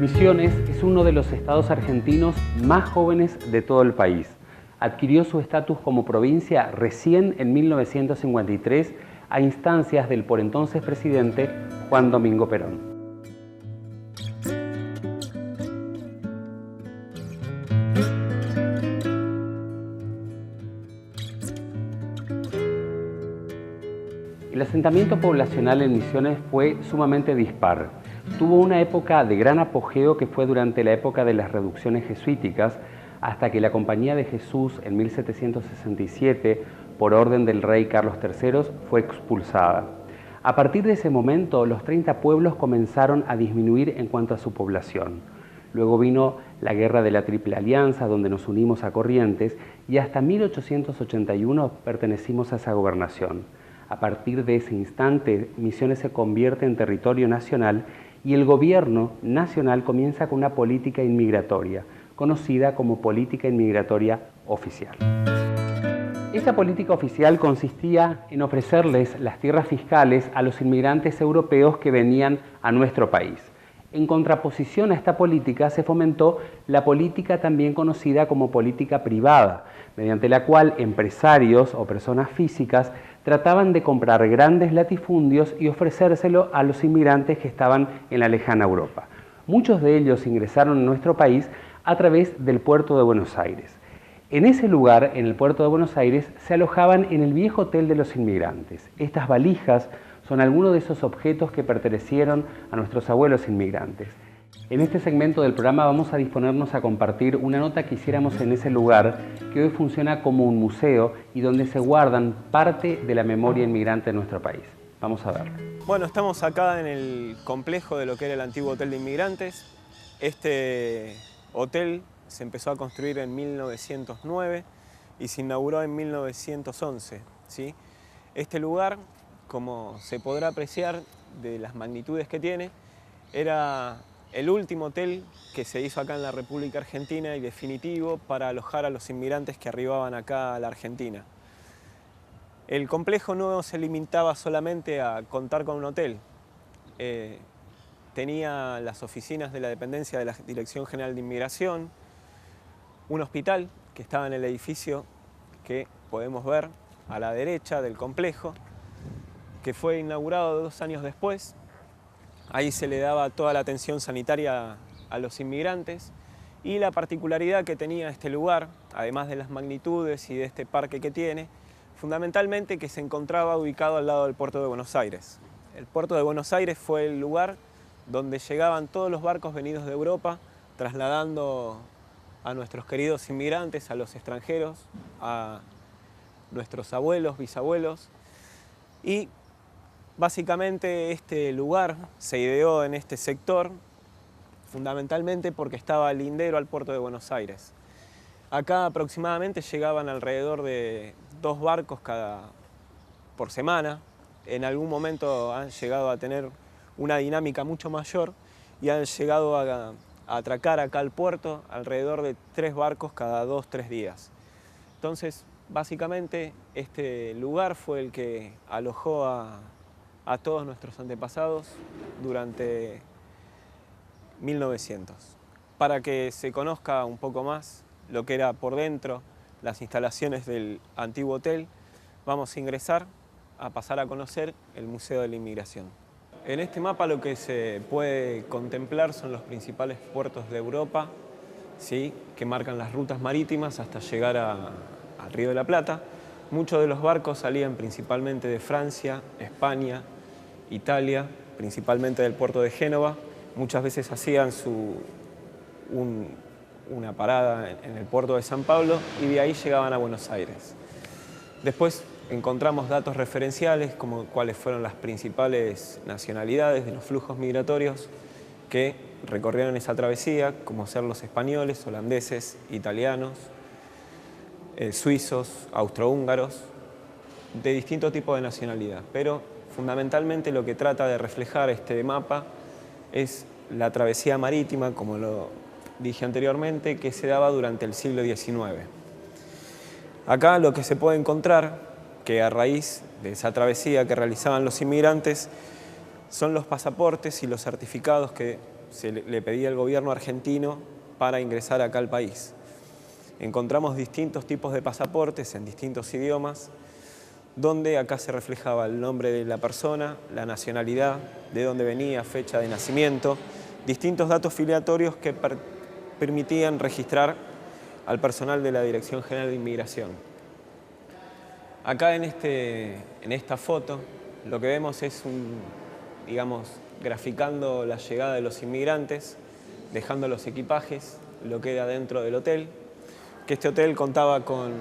Misiones es uno de los estados argentinos más jóvenes de todo el país. Adquirió su estatus como provincia recién en 1953 a instancias del por entonces presidente Juan Domingo Perón. El asentamiento poblacional en Misiones fue sumamente dispar. Tuvo una época de gran apogeo que fue durante la época de las reducciones jesuíticas, hasta que la Compañía de Jesús en 1767, por orden del rey Carlos III, fue expulsada. A partir de ese momento, los 30 pueblos comenzaron a disminuir en cuanto a su población. Luego vino la Guerra de la Triple Alianza, donde nos unimos a Corrientes, y hasta 1881 pertenecimos a esa gobernación. A partir de ese instante, Misiones se convierte en territorio nacional y el gobierno nacional comienza con una política inmigratoria, conocida como política inmigratoria oficial. Esta política oficial consistía en ofrecerles las tierras fiscales a los inmigrantes europeos que venían a nuestro país. En contraposición a esta política se fomentó la política también conocida como política privada, mediante la cual empresarios o personas físicas trataban de comprar grandes latifundios y ofrecérselo a los inmigrantes que estaban en la lejana Europa. Muchos de ellos ingresaron a nuestro país a través del puerto de Buenos Aires. En ese lugar, en el puerto de Buenos Aires, se alojaban en el viejo hotel de los inmigrantes. Estas valijas son algunos de esos objetos que pertenecieron a nuestros abuelos inmigrantes. En este segmento del programa vamos a disponernos a compartir una nota que hiciéramos en ese lugar, que hoy funciona como un museo y donde se guardan parte de la memoria inmigrante de nuestro país. Vamos a verlo. Bueno, estamos acá en el complejo de lo que era el antiguo Hotel de Inmigrantes. Este hotel se empezó a construir en 1909 y se inauguró en 1911, ¿sí? Este lugar, como se podrá apreciar de las magnitudes que tiene, era el último hotel que se hizo acá en la República Argentina y definitivo para alojar a los inmigrantes que arribaban acá a la Argentina. El complejo no se limitaba solamente a contar con un hotel. Tenía las oficinas de la dependencia de la Dirección General de Inmigración, un hospital que estaba en el edificio que podemos ver a la derecha del complejo, que fue inaugurado 2 años después. Ahí se le daba toda la atención sanitaria a los inmigrantes y la particularidad que tenía este lugar, además de las magnitudes y de este parque que tiene, fundamentalmente que se encontraba ubicado al lado del puerto de Buenos Aires. El puerto de Buenos Aires fue el lugar donde llegaban todos los barcos venidos de Europa, trasladando a nuestros queridos inmigrantes, a los extranjeros, a nuestros abuelos, bisabuelos. Y básicamente este lugar se ideó en este sector fundamentalmente porque estaba lindero al puerto de Buenos Aires. Acá aproximadamente llegaban alrededor de 2 barcos por semana. En algún momento han llegado a tener una dinámica mucho mayor y han llegado a atracar acá al puerto alrededor de 3 barcos cada 2-3 días. Entonces, básicamente, este lugar fue el que alojó a todos nuestros antepasados durante 1900. Para que se conozca un poco más lo que era por dentro, las instalaciones del antiguo hotel, vamos a ingresar a pasar a conocer el Museo de la Inmigración. En este mapa lo que se puede contemplar son los principales puertos de Europa, ¿sí?, que marcan las rutas marítimas hasta llegar al Río de la Plata. Muchos de los barcos salían principalmente de Francia, España, Italia, principalmente del puerto de Génova. Muchas veces hacían una parada en el puerto de San Pablo y de ahí llegaban a Buenos Aires. Después encontramos datos referenciales como cuáles fueron las principales nacionalidades de los flujos migratorios que recorrieron esa travesía, como ser los españoles, holandeses, italianos, suizos, austrohúngaros, de distinto tipo de nacionalidad. Pero fundamentalmente lo que trata de reflejar este mapa es la travesía marítima, como lo dije anteriormente, que se daba durante el siglo XIX. Acá lo que se puede encontrar, que a raíz de esa travesía que realizaban los inmigrantes, son los pasaportes y los certificados que le pedía el gobierno argentino para ingresar acá al país. Encontramos distintos tipos de pasaportes en distintos idiomas, donde acá se reflejaba el nombre de la persona, la nacionalidad, de dónde venía, fecha de nacimiento, distintos datos filiatorios que permitían registrar al personal de la Dirección General de Inmigración. Acá en esta foto lo que vemos es graficando la llegada de los inmigrantes, dejando los equipajes, lo que era dentro del hotel, que este hotel contaba con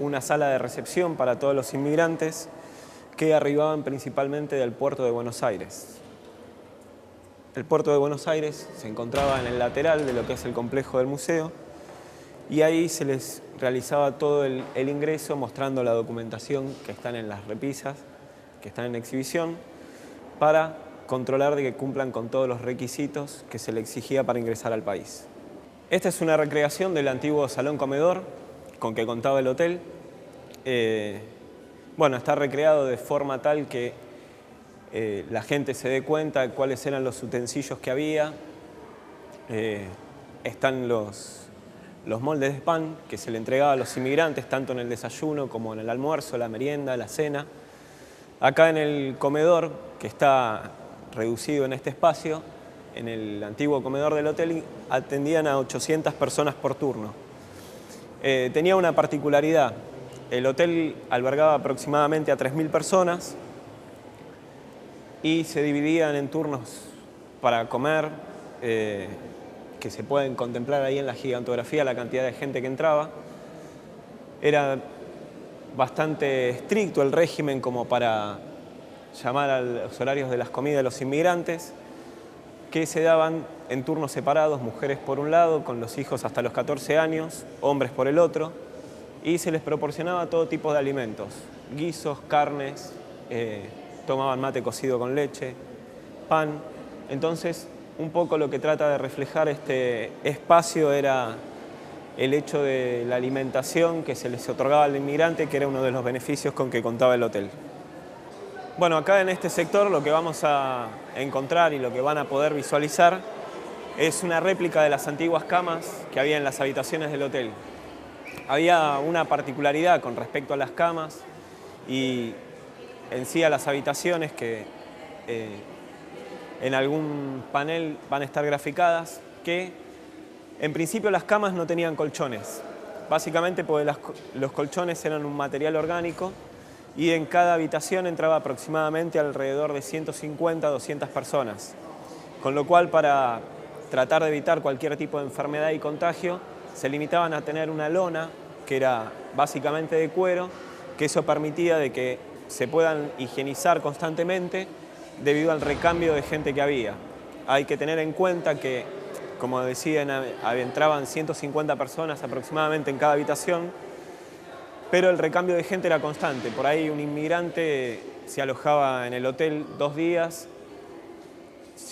una sala de recepción para todos los inmigrantes que arribaban principalmente del puerto de Buenos Aires. El puerto de Buenos Aires se encontraba en el lateral de lo que es el complejo del museo y ahí se les realizaba todo el ingreso mostrando la documentación que están en las repisas, que están en exhibición, para controlar de que cumplan con todos los requisitos que se le exigía para ingresar al país. Esta es una recreación del antiguo salón comedor con que contaba el hotel. Está recreado de forma tal que la gente se dé cuenta de cuáles eran los utensilios que había. Están los moldes de pan que se le entregaba a los inmigrantes, tanto en el desayuno como en el almuerzo, la merienda, la cena. Acá en el comedor, que está reducido en este espacio, en el antiguo comedor del hotel, atendían a 800 personas por turno. Tenía una particularidad: el hotel albergaba aproximadamente a 3.000 personas y se dividían en turnos para comer, que se pueden contemplar ahí en la gigantografía la cantidad de gente que entraba. Era bastante estricto el régimen como para llamar a los horarios de las comidas de los inmigrantes, que se daban en turnos separados, mujeres por un lado, con los hijos hasta los 14 años, hombres por el otro, y se les proporcionaba todo tipo de alimentos, guisos, carnes, tomaban mate cocido con leche, pan. Entonces, un poco lo que trata de reflejar este espacio era el hecho de la alimentación que se les otorgaba al inmigrante, que era uno de los beneficios con que contaba el hotel. Bueno, acá en este sector lo que vamos a encontrar y lo que van a poder visualizar es una réplica de las antiguas camas que había en las habitaciones del hotel. Había una particularidad con respecto a las camas y en sí a las habitaciones que en algún panel van a estar graficadas, que en principio las camas no tenían colchones, básicamente porque los colchones eran un material orgánico y en cada habitación entraba aproximadamente alrededor de 150 a 200 personas, con lo cual para tratar de evitar cualquier tipo de enfermedad y contagio se limitaban a tener una lona que era básicamente de cuero, que eso permitía de que se puedan higienizar constantemente debido al recambio de gente que había. Hay que tener en cuenta que, como decían, entraban 150 personas aproximadamente en cada habitación, pero el recambio de gente era constante. Por ahí un inmigrante se alojaba en el hotel 2 días,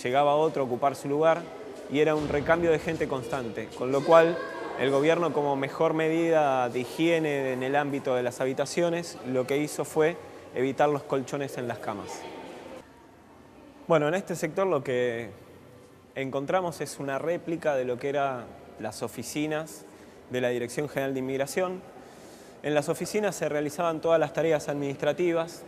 llegaba otro a ocupar su lugar y era un recambio de gente constante, con lo cual el gobierno, como mejor medida de higiene en el ámbito de las habitaciones, lo que hizo fue evitar los colchones en las camas. Bueno, en este sector lo que encontramos es una réplica de lo que eran las oficinas de la Dirección General de Inmigración. En las oficinas se realizaban todas las tareas administrativas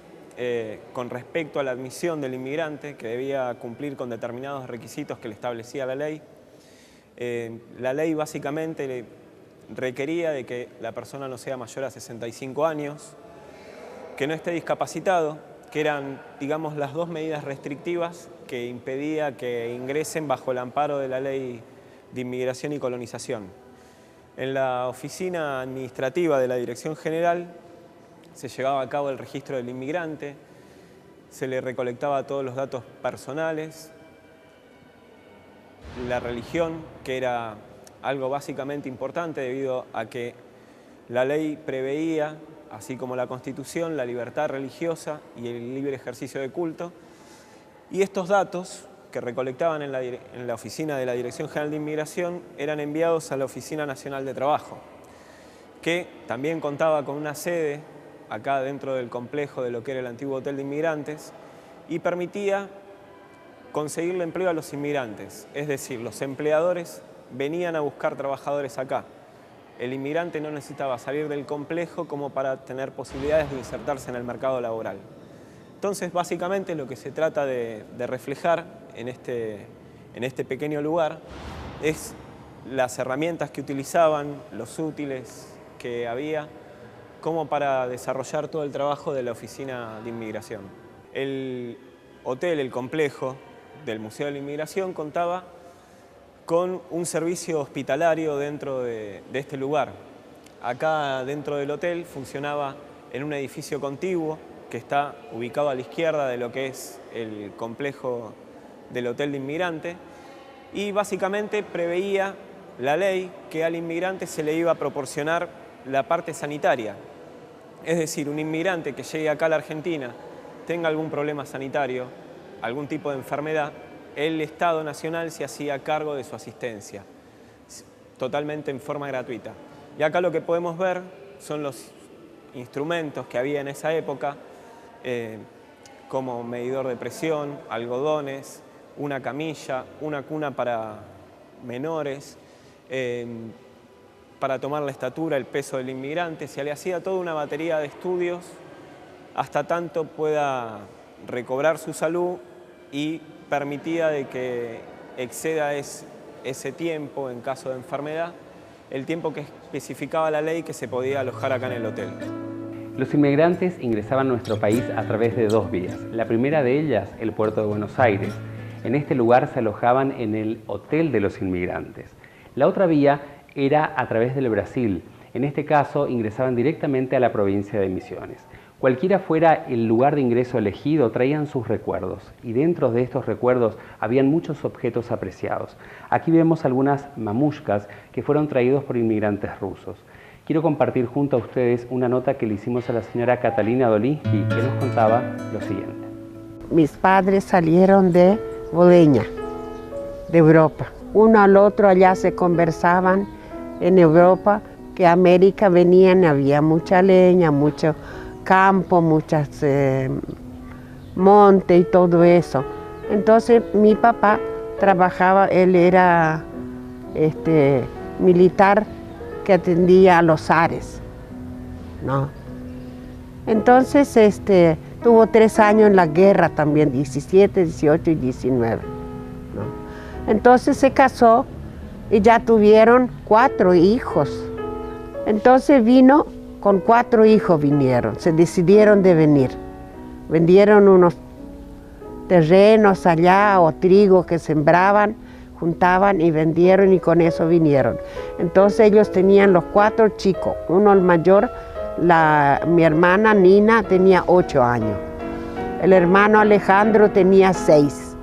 con respecto a la admisión del inmigrante, que debía cumplir con determinados requisitos que le establecía la ley. La ley básicamente requería de que la persona no sea mayor a 65 años, que no esté discapacitado, que eran, digamos, las 2 medidas restrictivas que impedía que ingresen bajo el amparo de la Ley de Inmigración y Colonización. En la oficina administrativa de la Dirección General se llevaba a cabo el registro del inmigrante, se le recolectaba todos los datos personales, la religión, que era algo básicamente importante debido a que la ley preveía, así como la Constitución, la libertad religiosa y el libre ejercicio de culto. Y estos datos que recolectaban en la oficina de la Dirección General de Inmigración eran enviados a la Oficina Nacional de Trabajo, que también contaba con una sede acá dentro del complejo de lo que era el antiguo Hotel de Inmigrantes y permitía conseguirle empleo a los inmigrantes, es decir, los empleadores venían a buscar trabajadores acá. El inmigrante no necesitaba salir del complejo como para tener posibilidades de insertarse en el mercado laboral. Entonces, básicamente, lo que se trata de reflejar en este pequeño lugar es las herramientas que utilizaban, los útiles que había, como para desarrollar todo el trabajo de la Oficina de Inmigración. El hotel, el complejo del Museo de la Inmigración contaba con un servicio hospitalario dentro de este lugar. Acá dentro del hotel funcionaba en un edificio contiguo que está ubicado a la izquierda de lo que es el complejo del Hotel de Inmigrante, y básicamente preveía la ley que al inmigrante se le iba a proporcionar la parte sanitaria. Es decir, un inmigrante que llegue acá a la Argentina, tenga algún problema sanitario, algún tipo de enfermedad, el Estado Nacional se hacía cargo de su asistencia, totalmente en forma gratuita. Y acá lo que podemos ver son los instrumentos que había en esa época, como medidor de presión, algodones, una camilla, una cuna para menores, para tomar la estatura, el peso del inmigrante. Se le hacía toda una batería de estudios hasta tanto pueda recobrar su salud y permitida de que exceda ese tiempo en caso de enfermedad, el tiempo que especificaba la ley que se podía alojar acá en el hotel. Los inmigrantes ingresaban a nuestro país a través de dos vías. La primera de ellas, el puerto de Buenos Aires. En este lugar se alojaban en el Hotel de los Inmigrantes. La otra vía era a través del Brasil. En este caso, ingresaban directamente a la provincia de Misiones. Cualquiera fuera el lugar de ingreso elegido, traían sus recuerdos, y dentro de estos recuerdos habían muchos objetos apreciados. Aquí vemos algunas mamushkas que fueron traídos por inmigrantes rusos. Quiero compartir junto a ustedes una nota que le hicimos a la señora Catalina Dolinsky, que nos contaba lo siguiente. Mis padres salieron de Boleña, de Europa. Uno al otro allá se conversaban en Europa, que a América venían, había mucha leña, mucho campo, muchas monte y todo eso. Entonces mi papá trabajaba, él era militar que atendía a los zares, ¿no? Entonces tuvo 3 años en la guerra también, 17, 18 y 19, ¿no? Entonces se casó y ya tuvieron 4 hijos. Entonces vino, con 4 hijos vinieron, se decidieron de venir. Vendieron unos terrenos allá o trigo que sembraban, juntaban y vendieron, y con eso vinieron. Entonces ellos tenían los 4 chicos, uno el mayor, mi hermana Nina tenía 8 años, el hermano Alejandro tenía 6,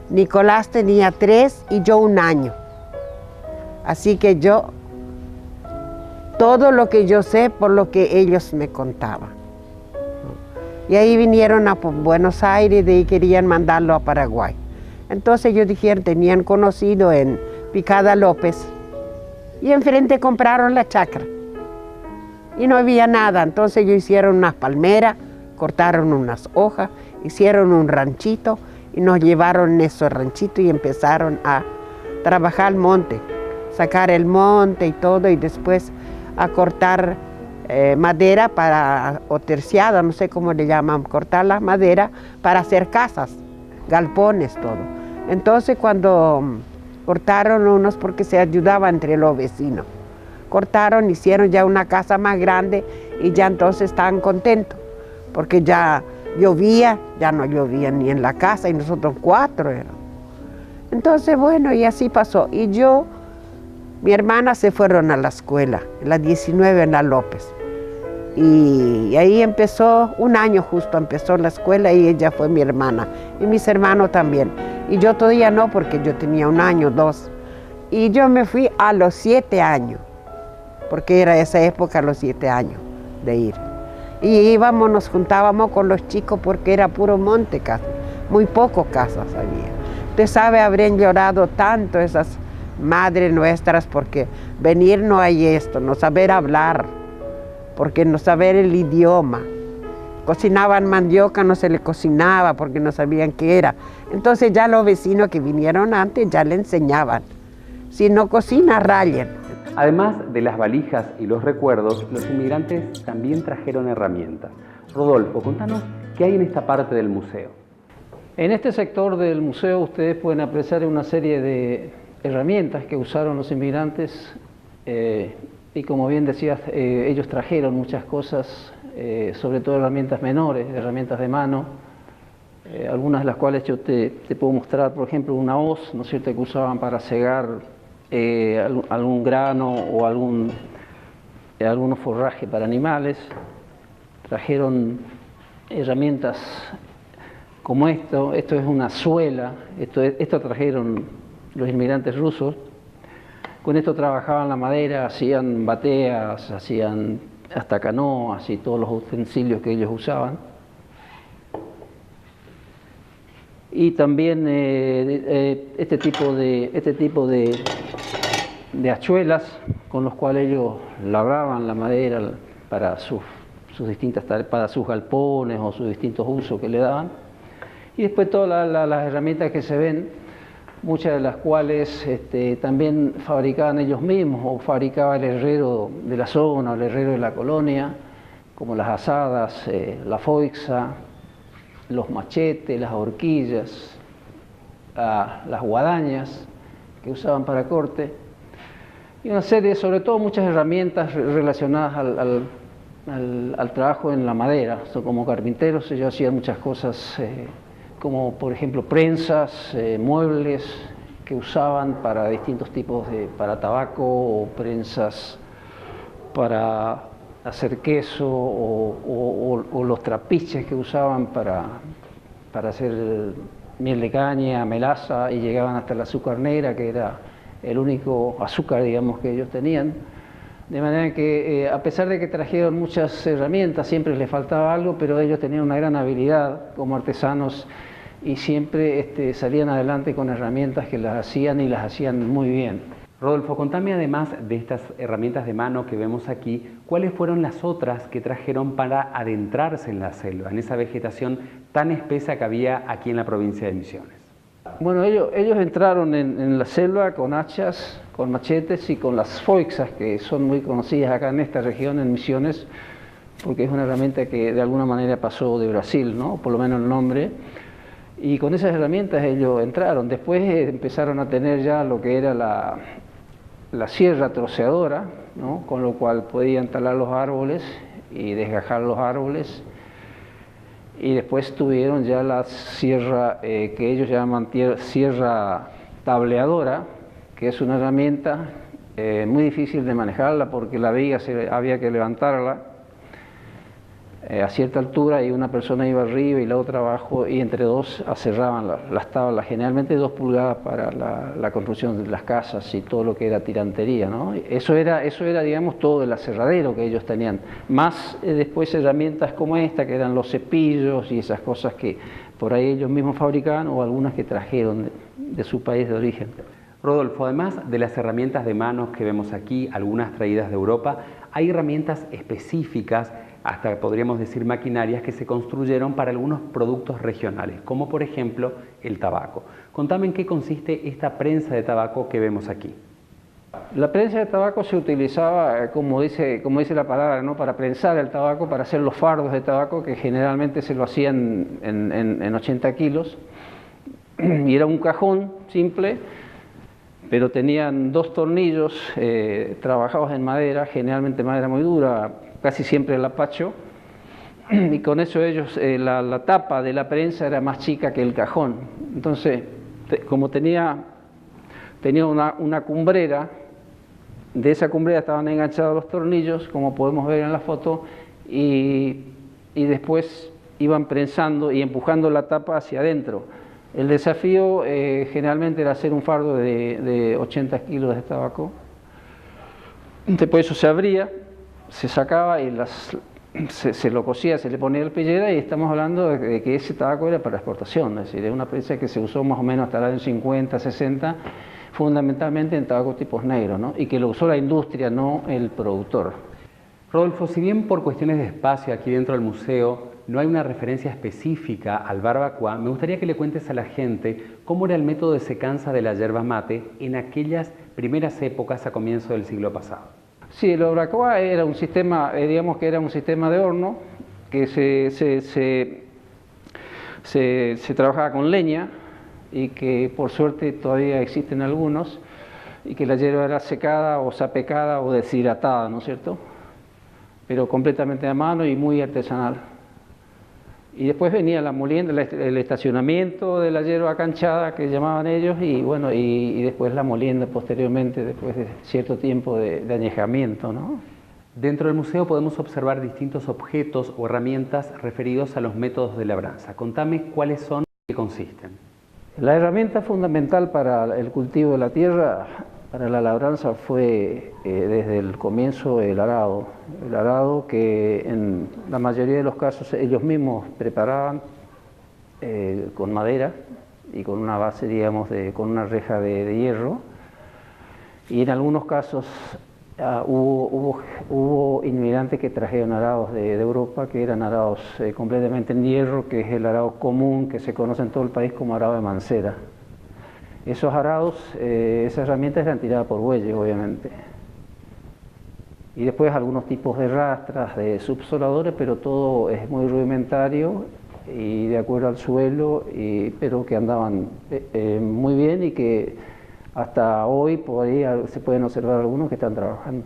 Nicolás tenía 3 y yo 1 año. Así que yo, todo lo que yo sé por lo que ellos me contaban. Y ahí vinieron a Buenos Aires, de ahí querían mandarlo a Paraguay. Entonces ellos dijeron, tenían conocido en Picada López, y enfrente compraron la chacra. Y no había nada, entonces ellos hicieron unas palmeras, cortaron unas hojas, hicieron un ranchito y nos llevaron en ese ranchito y empezaron a trabajar el monte, sacar el monte y todo, y después a cortar madera o terciada, no sé cómo le llaman, cortar las maderas para hacer casas, galpones, todo. Entonces cuando cortaron unos, porque se ayudaba entre los vecinos, cortaron, hicieron ya una casa más grande y ya entonces estaban contentos, porque ya llovía, ya no llovía ni en la casa y nosotros 4 éramos. Entonces bueno, y así pasó. Y yo, mi hermana se fueron a la escuela, la 19 en la López. Y ahí empezó, 1 año justo empezó la escuela, y ella fue mi hermana, y mis hermanos también. Y yo todavía no, porque yo tenía 1 año, 2. Y yo me fui a los 7 años, porque era esa época, los 7 años de ir. Y íbamos, nos juntábamos con los chicos porque era puro monte casi, muy pocas casas había. Usted sabe, habrían llorado tanto esas madres nuestras, porque venir no hay esto, no saber hablar, porque no saber el idioma. cocinaban mandioca, no se le cocinaba porque no sabían qué era. Entonces ya los vecinos que vinieron antes ya le enseñaban. Si no cocina, rayen. Además de las valijas y los recuerdos, los inmigrantes también trajeron herramientas. Rodolfo, contanos qué hay en esta parte del museo. En este sector del museo ustedes pueden apreciar una serie de herramientas que usaron los inmigrantes y como bien decías, ellos trajeron muchas cosas, sobre todo herramientas menores, herramientas de mano, algunas de las cuales yo te puedo mostrar, por ejemplo, una hoz, ¿no es cierto?, que usaban para cegar algún grano o algunos forrajes para animales. Trajeron herramientas como esto es una suela, esto trajeron los inmigrantes rusos. Con esto trabajaban la madera, hacían bateas, hacían hasta canoas y todos los utensilios que ellos usaban. Y también este tipo de hachuelas con los cuales ellos labraban la madera para sus distintas tareas, para sus galpones o sus distintos usos que le daban. Y después todas las herramientas que se ven, muchas de las cuales también fabricaban ellos mismos o fabricaba el herrero de la zona o el herrero de la colonia, como las azadas, la foixa, los machetes, las horquillas, las guadañas que usaban para corte, y una serie, sobre todo muchas herramientas relacionadas al trabajo en la madera. Como carpinteros ellos hacían muchas cosas, como por ejemplo prensas, muebles que usaban para distintos tipos para tabaco, o prensas para hacer queso, o los trapiches que usaban para hacer miel de caña, melaza, y llegaban hasta el azúcar negra, que era el único azúcar, digamos, que ellos tenían. De manera que, a pesar de que trajeron muchas herramientas, siempre les faltaba algo, pero ellos tenían una gran habilidad como artesanos y siempre salían adelante con herramientas que las hacían y las hacían muy bien. Rodolfo, contame además de estas herramientas de mano que vemos aquí, ¿cuáles fueron las otras que trajeron para adentrarse en la selva, en esa vegetación tan espesa que había aquí en la provincia de Misiones? Bueno, ellos entraron en la selva con hachas, con machetes y con las foixas, que son muy conocidas acá en esta región, en Misiones, porque es una herramienta que de alguna manera pasó de Brasil, ¿no?, por lo menos el nombre. Y con esas herramientas ellos entraron. Después empezaron a tener ya lo que era la sierra troceadora, ¿no?, con lo cual podían talar los árboles y desgajar los árboles. Y después tuvieron ya la sierra que ellos llaman sierra tableadora, que es una herramienta muy difícil de manejarla porque la viga había que levantarla a cierta altura y una persona iba arriba y la otra abajo, y entre dos aserraban las tablas, generalmente 2 pulgadas para la construcción de las casas y todo lo que era tirantería, ¿no? Eso era, digamos, todo el aserradero que ellos tenían, más después herramientas como esta, que eran los cepillos y esas cosas que por ahí ellos mismos fabricaban, o algunas que trajeron de su país de origen. Rodolfo, además de las herramientas de manos que vemos aquí, algunas traídas de Europa, hay herramientas específicas, hasta podríamos decir maquinarias, que se construyeron para algunos productos regionales, como por ejemplo el tabaco. Contame en qué consiste esta prensa de tabaco que vemos aquí. La prensa de tabaco se utilizaba, como dice la palabra, ¿no?, para prensar el tabaco, para hacer los fardos de tabaco, que generalmente se lo hacían en 80 kilos, y era un cajón simple, pero tenían 2 tornillos trabajados en madera, generalmente madera muy dura, casi siempre el apacho, y con eso ellos, la tapa de la prensa era más chica que el cajón. Entonces, como tenía una cumbrera, de esa cumbrera estaban enganchados los tornillos, como podemos ver en la foto, y después iban prensando y empujando la tapa hacia adentro. El desafío generalmente era hacer un fardo de 80 kilos de tabaco. Después eso se abría, se sacaba y se lo cosía, se le ponía la pellera, y estamos hablando de que ese tabaco era para exportación, es decir, es una prensa que se usó más o menos hasta el año 50, 60, fundamentalmente en tabacos tipos negros, ¿no?, y que lo usó la industria, no el productor. Rodolfo, si bien por cuestiones de espacio aquí dentro del museo no hay una referencia específica al barbacoa, me gustaría que le cuentes a la gente cómo era el método de secanza de la yerba mate en aquellas primeras épocas a comienzo del siglo pasado. Sí, el barbacoa era un sistema, digamos que era un sistema de horno que se trabajaba con leña y que por suerte todavía existen algunos, y que la yerba era secada o sapecada o deshidratada, ¿no es cierto? Pero completamente a mano y muy artesanal. Y después venía la molienda, el estacionamiento de la yerba canchada que llamaban ellos, y bueno, y después la molienda posteriormente, después de cierto tiempo de añejamiento, ¿no? Dentro del museo podemos observar distintos objetos o herramientas referidos a los métodos de labranza. Contame cuáles son y qué consisten. La herramienta fundamental para el cultivo de la tierra, para la labranza, fue desde el comienzo el arado. El arado que en la mayoría de los casos ellos mismos preparaban con madera y con una base, digamos, con una reja de hierro. Y en algunos casos hubo inmigrantes que trajeron arados de Europa, que eran arados completamente en hierro, que es el arado común que se conoce en todo el país como arado de mancera. Esos arados, esas herramientas eran tiradas por bueyes, obviamente. Y después algunos tipos de rastras, de subsoladores, pero todo es muy rudimentario y de acuerdo al suelo, pero que andaban muy bien y que hasta hoy se pueden observar algunos que están trabajando.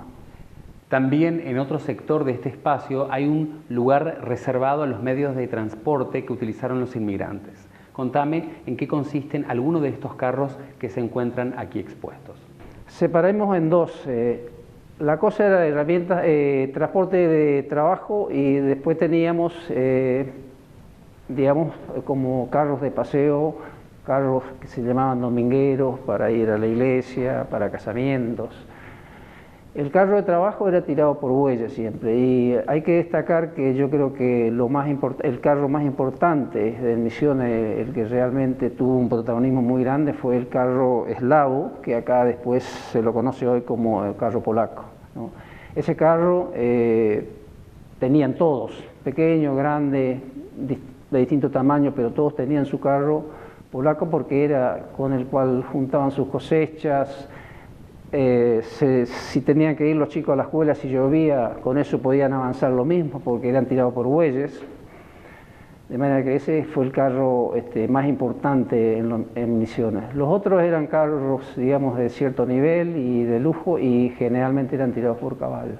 También en otro sector de este espacio hay un lugar reservado a los medios de transporte que utilizaron los inmigrantes. Contame en qué consisten algunos de estos carros que se encuentran aquí expuestos. Separemos en dos. La cosa era de herramientas, transporte de trabajo, y después teníamos, digamos, como carros de paseo, carros que se llamaban domingueros para ir a la iglesia, para casamientos. El carro de trabajo era tirado por bueyes siempre, y hay que destacar que yo creo que el carro más importante de Misiones, el que realmente tuvo un protagonismo muy grande, fue el carro eslavo, que acá después se lo conoce hoy como el carro polaco, ¿no? Ese carro tenían todos, pequeño, grande, de distinto tamaño, pero todos tenían su carro polaco porque era con el cual juntaban sus cosechas. Si tenían que ir los chicos a la escuela, si llovía, con eso podían avanzar lo mismo porque eran tirados por bueyes. De manera que ese fue el carro más importante en Misiones. Los otros eran carros, digamos, de cierto nivel y de lujo, y generalmente eran tirados por caballos.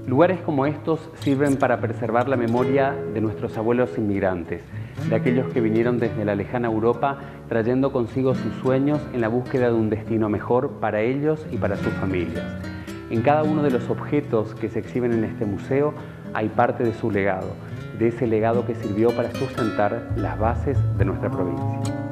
Lugares como estos sirven para preservar la memoria de nuestros abuelos inmigrantes, de aquellos que vinieron desde la lejana Europa trayendo consigo sus sueños en la búsqueda de un destino mejor para ellos y para sus familias. En cada uno de los objetos que se exhiben en este museo hay parte de su legado, de ese legado que sirvió para sustentar las bases de nuestra provincia.